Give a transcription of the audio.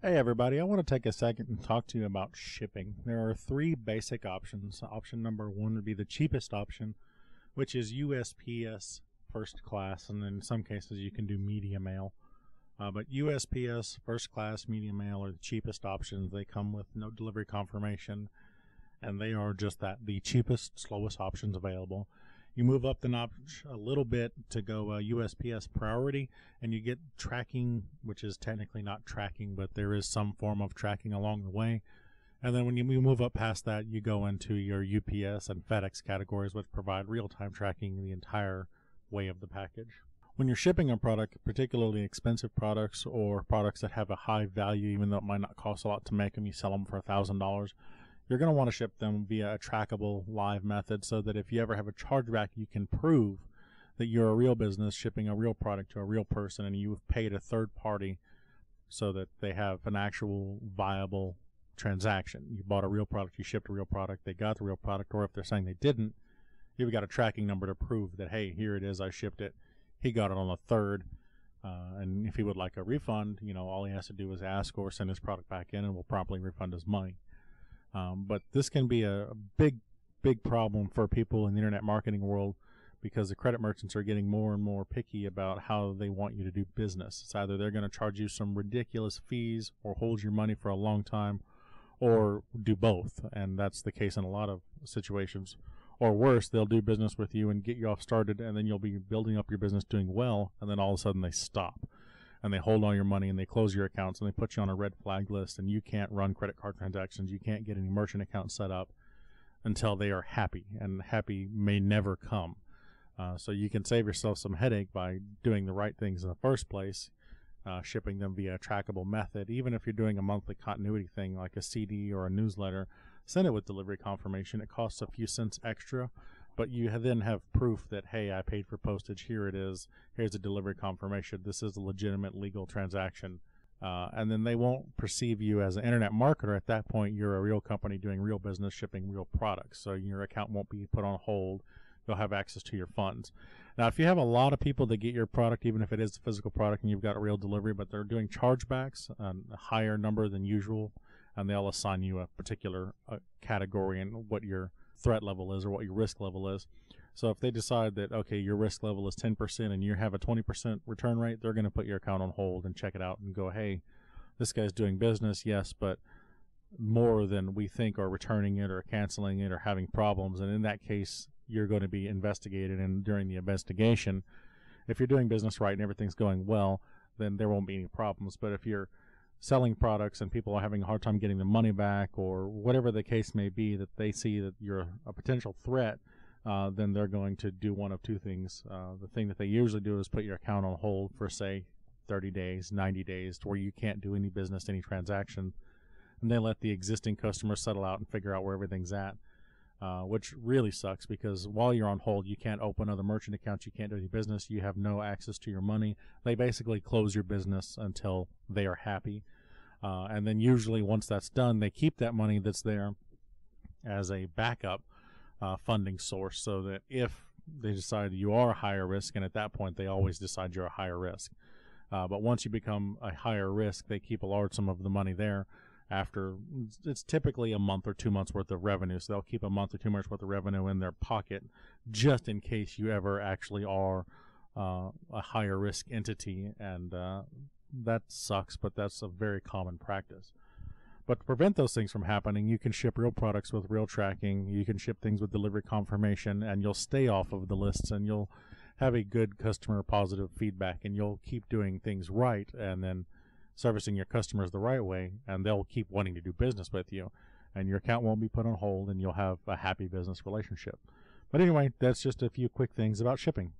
Hey everybody, I want to take a second and talk to you about shipping. There are three basic options. Option number one would be the cheapest option, which is USPS first class, and then in some cases you can do media mail. But USPS first class media mail are the cheapest options. They come with no delivery confirmation, and they are just that, the cheapest, slowest options available. You move up the notch a little bit to go USPS priority, and you get tracking, which is technically not tracking, but there is some form of tracking along the way. And then when you move up past that, you go into your UPS and FedEx categories, which provide real-time tracking the entire way of the package. When you're shipping a product, particularly expensive products or products that have a high value, even though it might not cost a lot to make them, you sell them for $1,000, you're going to want to ship them via a trackable live method so that if you ever have a chargeback, you can prove that you're a real business shipping a real product to a real person and you've paid a third party so that they have an actual viable transaction. You bought a real product, you shipped a real product, they got the real product, or if they're saying they didn't, you've got a tracking number to prove that, hey, here it is, I shipped it, he got it on the 3rd, and if he would like a refund, all he has to do is ask or send his product back in and we'll promptly refund his money. But this can be a big problem for people in the internet marketing world because the credit merchants are getting more and more picky about how they want you to do business. It's either they're going to charge you some ridiculous fees or hold your money for a long time or do both, and that's the case in a lot of situations. Or worse, they'll do business with you and get you off started, and then you'll be building up your business doing well, and then all of a sudden they stop. And they hold all your money and they close your accounts and they put you on a red flag list and you can't run credit card transactions. You can't get any merchant accounts set up until they are happy, and happy may never come. So you can save yourself some headache by doing the right things in the first place, shipping them via a trackable method. Even if you're doing a monthly continuity thing like a CD or a newsletter, send it with delivery confirmation. It costs a few cents extra, but you then have proof that, hey, I paid for postage, here it is, here's a delivery confirmation, this is a legitimate legal transaction. And then they won't perceive you as an internet marketer. At that point, you're a real company doing real business, shipping real products, so your account won't be put on hold. You'll have access to your funds. Now, if you have a lot of people that get your product, even if it is a physical product and you've got a real delivery, but they're doing chargebacks, a higher number than usual, and they'll assign you a particular category and what your threat level is or what your risk level is. So if they decide that, okay, your risk level is 10% and you have a 20% return rate, they're going to put your account on hold and check it out and go, hey, this guy's doing business, yes, but more than we think are returning it or canceling it or having problems. And in that case, you're going to be investigated, and during the investigation, if you're doing business right and everything's going well, then there won't be any problems. But if you're selling products and people are having a hard time getting their money back or whatever the case may be, that they see that you're a potential threat, then they're going to do one of two things. The thing that they usually do is put your account on hold for, say, 30 days, 90 days, to where you can't do any business, any transaction, and they let the existing customers settle out and figure out where everything's at, which really sucks because while you're on hold, you can't open other merchant accounts, you can't do any business, you have no access to your money. They basically close your business until they are happy. And then usually once that's done, they keep that money that's there as a backup funding source so that if they decide you are a higher risk, and at that point they always decide you're a higher risk. But once you become a higher risk, they keep a large sum of the money there. After, it's typically a month or 2 months worth of revenue, so they'll keep a month or 2 months worth of revenue in their pocket just in case you ever actually are a higher risk entity, and that sucks, but that's a very common practice. But to prevent those things from happening, you can ship real products with real tracking, you can ship things with delivery confirmation, and you'll stay off of the lists, and you'll have a good customer positive feedback, and you'll keep doing things right, and then servicing your customers the right way, and they'll keep wanting to do business with you, and your account won't be put on hold, and you'll have a happy business relationship. But anyway, that's just a few quick things about shipping.